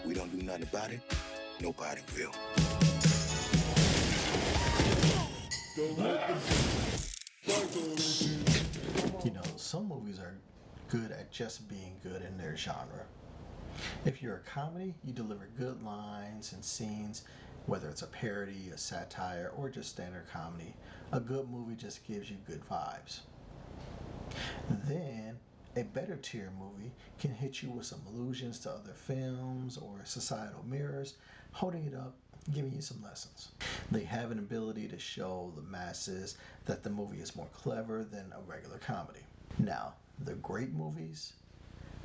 We don't do nothing about it, nobody will. You know, some movies are good at just being good in their genre. If you're a comedy, you deliver good lines and scenes, whether it's a parody, a satire, or just standard comedy. A good movie just gives you good vibes. Then, a better tier movie can hit you with some allusions to other films or societal mirrors, holding it up, giving you some lessons. They have an ability to show the masses that the movie is more clever than a regular comedy. Now, the great movies,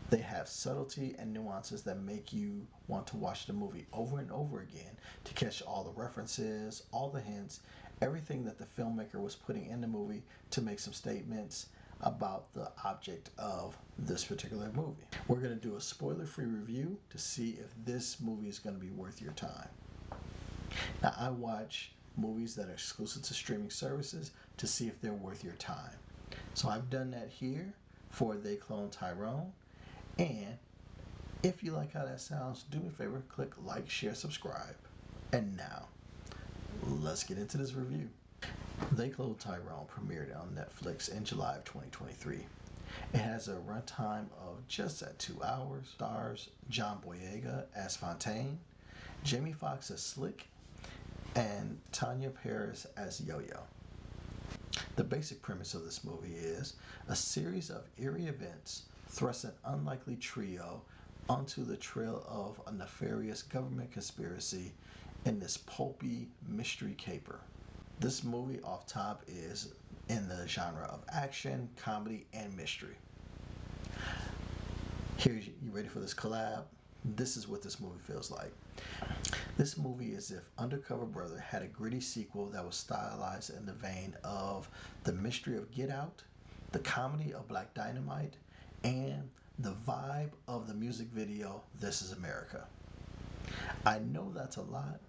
they have subtlety and nuances that make you want to watch the movie over and over again to catch all the references, all the hints, everything that the filmmaker was putting in the movie to make some statements about the object of this particular movie. We're going to do a spoiler-free review to see if this movie is going to be worth your time. Now, I watch movies that are exclusive to streaming services to see if they're worth your time. So I've done that here for They Clone Tyrone. And if you like how that sounds, do me a favor, click like, share, subscribe. And now, let's get into this review. They Clone Tyrone premiered on Netflix in July of 2023. It has a runtime of just at 2 hours. Stars John Boyega as Fontaine, Jamie Foxx as Slick, and Tanya Paris as Yo-Yo. The basic premise of this movie is a series of eerie events thrust an unlikely trio onto the trail of a nefarious government conspiracy in this pulpy mystery caper. This movie off top is in the genre of action, comedy, and mystery. Here's you ready for this collab? This is what this movie feels like. This movie is if Undercover Brother had a gritty sequel that was stylized in the vein of the mystery of Get Out, the comedy of Black Dynamite, and the vibe of the music video This Is America. I know that's a lot,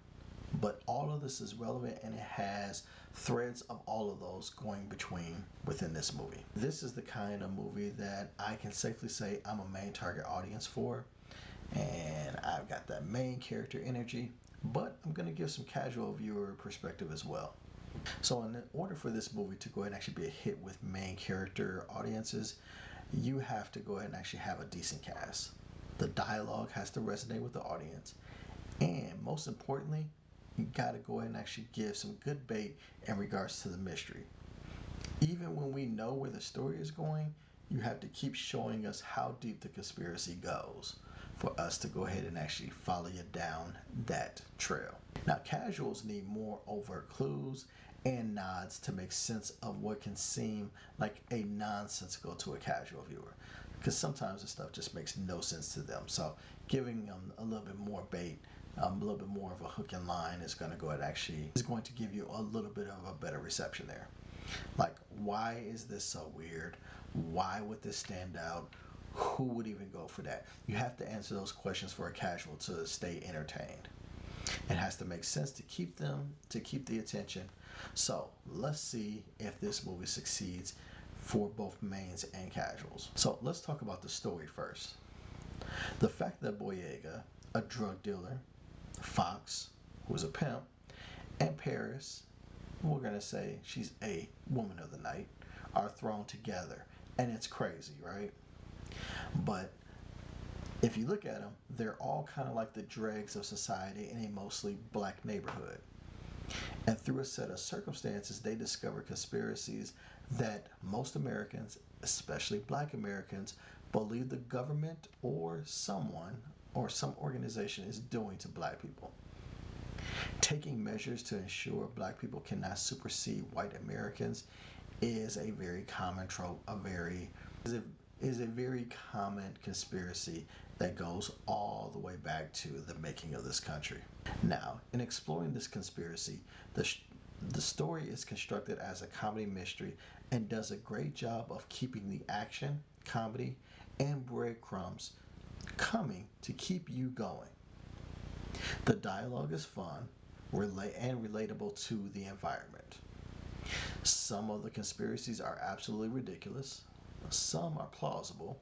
but all of this is relevant and it has threads of all of those going between within this movie. This is the kind of movie that I can safely say I'm a main target audience for, and I've got that main character energy, but I'm going to give some casual viewer perspective as well. So in order for this movie to go ahead and actually be a hit with main character audiences, you have to go ahead and actually have a decent cast. The dialogue has to resonate with the audience, and most importantly, you got to go ahead and actually give some good bait in regards to the mystery. Even when we know where the story is going, you have to keep showing us how deep the conspiracy goes for us to go ahead and actually follow you down that trail. Now, casuals need more overt clues and nods to make sense of what can seem like a nonsensical to a casual viewer, because sometimes the stuff just makes no sense to them. So giving them a little bit more bait, a little bit more of a hook and line is going to go ahead actually is going to give you a little bit of a better reception there. Like, why is this so weird? Why would this stand out? Who would even go for that? You have to answer those questions for a casual to stay entertained. It has to make sense to keep the attention. So let's see if this movie succeeds for both mains and casuals. So let's talk about the story first. The fact that Boyega, a drug dealer, Fox, who's a pimp, and Paris, we're going to say she's a woman of the night, are thrown together. And it's crazy, right? But if you look at them, they're all kind of like the dregs of society in a mostly black neighborhood. And through a set of circumstances, they discover conspiracies that most Americans, especially black Americans, believe the government or someone or some organization is doing to black people. Taking measures to ensure black people cannot supersede white Americans is a very common trope, is a very common conspiracy that goes all the way back to the making of this country. Now, in exploring this conspiracy, the story is constructed as a comedy mystery and does a great job of keeping the action, comedy, and breadcrumbs coming to keep you going. The dialogue is fun and relatable to the environment. Some of the conspiracies are absolutely ridiculous. Some are plausible.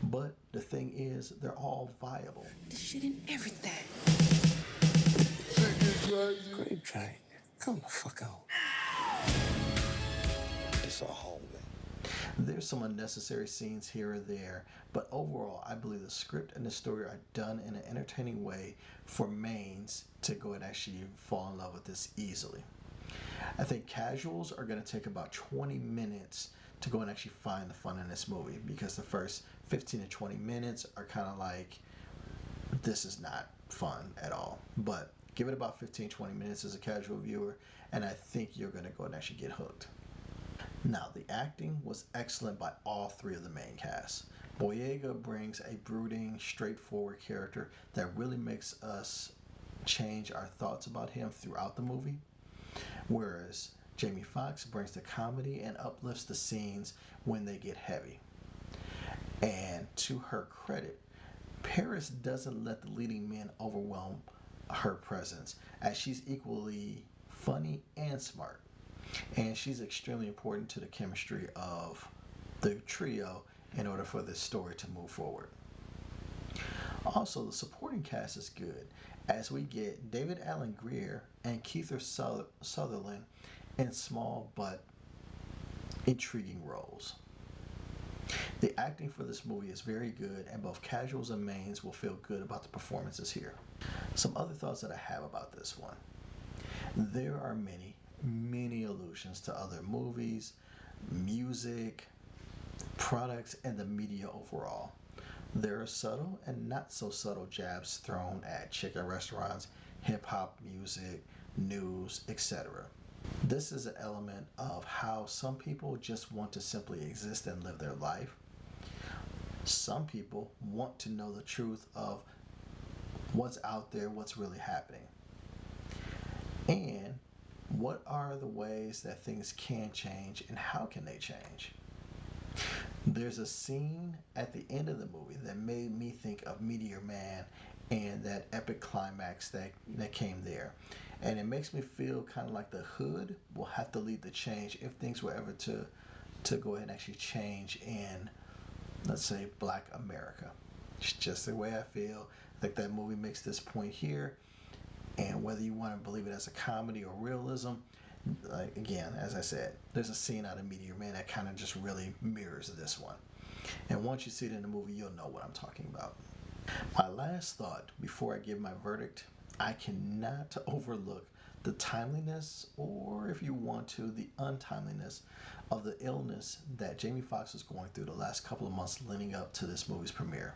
But the thing is, they're all viable. This shit in everything. Grape train. Come the fuck out. It's a hallway. There's some unnecessary scenes here or there, but overall, I believe the script and the story are done in an entertaining way for mains to go and actually fall in love with this easily. I think casuals are going to take about 20 minutes to go and actually find the fun in this movie because the first 15 to 20 minutes are kind of like, this is not fun at all. But give it about 15, 20 minutes as a casual viewer, and I think you're going to go and actually get hooked. Now, the acting was excellent by all three of the main cast. Boyega brings a brooding, straightforward character that really makes us change our thoughts about him throughout the movie, whereas Jamie Foxx brings the comedy and uplifts the scenes when they get heavy. And to her credit, Paris doesn't let the leading men overwhelm her presence, as she's equally funny and smart. And she's extremely important to the chemistry of the trio in order for this story to move forward. Also, the supporting cast is good, as we get David Alan Grier and Kiefer Sutherland in small but intriguing roles. The acting for this movie is very good, and both casuals and mains will feel good about the performances here. Some other thoughts that I have about this one. There are many allusions to other movies, music, products, and the media overall. There are subtle and not so subtle jabs thrown at chicken restaurants, hip hop music, news, etc. This is an element of how some people just want to simply exist and live their life. Some people want to know the truth of what's out there, what's really happening. And what are the ways that things can change and how can they change? There's a scene at the end of the movie that made me think of Meteor Man and that epic climax that came there. And it makes me feel kind of like the hood will have to lead the change if things were ever to go ahead and actually change in, let's say, Black America. It's just the way I feel. I think that movie makes this point here. And whether you want to believe it as a comedy or realism, like, again, as I said, there's a scene out of Meteor Man that kind of just really mirrors this one. And once you see it in the movie, you'll know what I'm talking about. My last thought before I give my verdict, I cannot overlook the timeliness, or if you want to, the untimeliness of the illness that Jamie Foxx was going through the last couple of months leading up to this movie's premiere.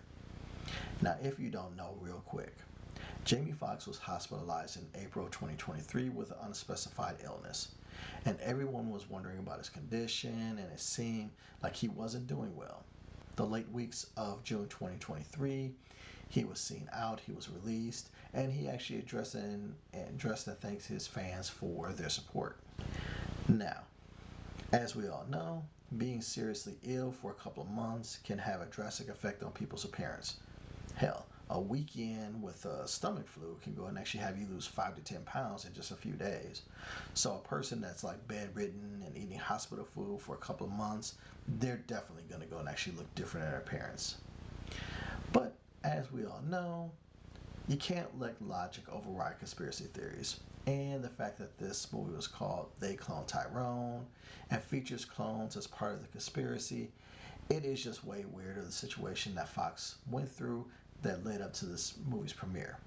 Now, if you don't know, real quick, Jamie Foxx was hospitalized in April 2023 with an unspecified illness, and everyone was wondering about his condition, and it seemed like he wasn't doing well. The late weeks of June 2023, he was seen out, he was released, and he actually addressed and thanked his fans for their support. Now, as we all know, being seriously ill for a couple of months can have a drastic effect on people's appearance. Hell, a weekend with a stomach flu can go and actually have you lose 5 to 10 pounds in just a few days. So a person that's like bedridden and eating hospital food for a couple of months, they're definitely going to go and actually look different in their appearance. But as we all know, you can't let logic override conspiracy theories. And the fact that this movie was called They Clone Tyrone and features clones as part of the conspiracy, it is just way weirder the situation that Fox went through that led up to this movie's premiere.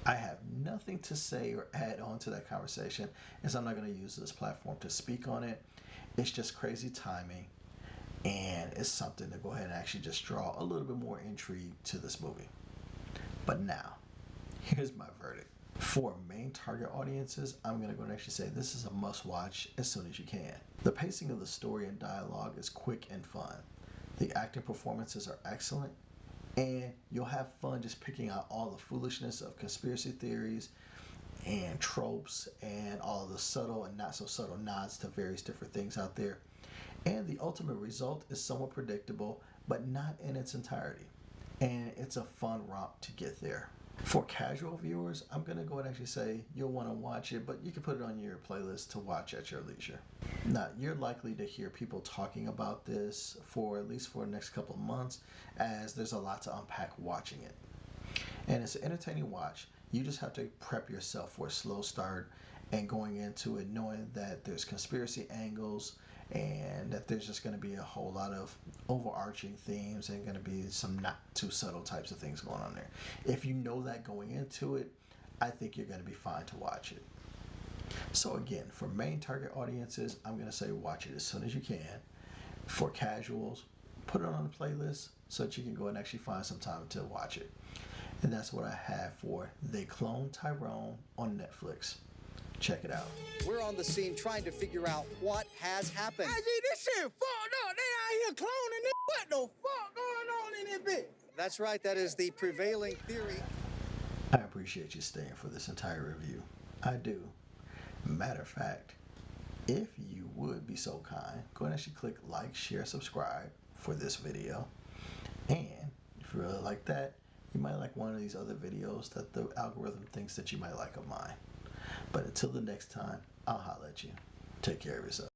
I have nothing to say or add on to that conversation, as I'm not going to use this platform to speak on it. It's just crazy timing, and it's something to go ahead and actually just draw a little bit more intrigue to this movie. But now, here's my verdict. For main target audiences, I'm going to go and actually say this is a must watch as soon as you can. The pacing of the story and dialogue is quick and fun. The acting performances are excellent, and you'll have fun just picking out all the foolishness of conspiracy theories and tropes and all of the subtle and not so subtle nods to various different things out there. And the ultimate result is somewhat predictable, but not in its entirety. and it's a fun romp to get there. For casual viewers, I'm going to go ahead and actually say you'll want to watch it, but you can put it on your playlist to watch at your leisure. Now, you're likely to hear people talking about this for at least for the next couple of months, as there's a lot to unpack watching it. And it's an entertaining watch. You just have to prep yourself for a slow start and going into it knowing that there's conspiracy angles and that there's just going to be a whole lot of overarching themes and going to be some not too subtle types of things going on there. If you know that going into it, I think you're going to be fine to watch it. So again, for main target audiences, I'm going to say watch it as soon as you can. For casuals, put it on the playlist so that you can go and actually find some time to watch it. And that's what I have for They Clone Tyrone on Netflix. Check it out. We're on the scene trying to figure out what has happened. IG, this shit fucked up. They out here cloning this. What the fuck going on in this bitch? That's right, that is the prevailing theory. I appreciate you staying for this entire review. I do. Matter of fact, if you would be so kind, go ahead and actually click like, share, subscribe for this video. And if you really like that, you might like one of these other videos that the algorithm thinks that you might like of mine. But until the next time, I'll holler at you. Take care of yourself.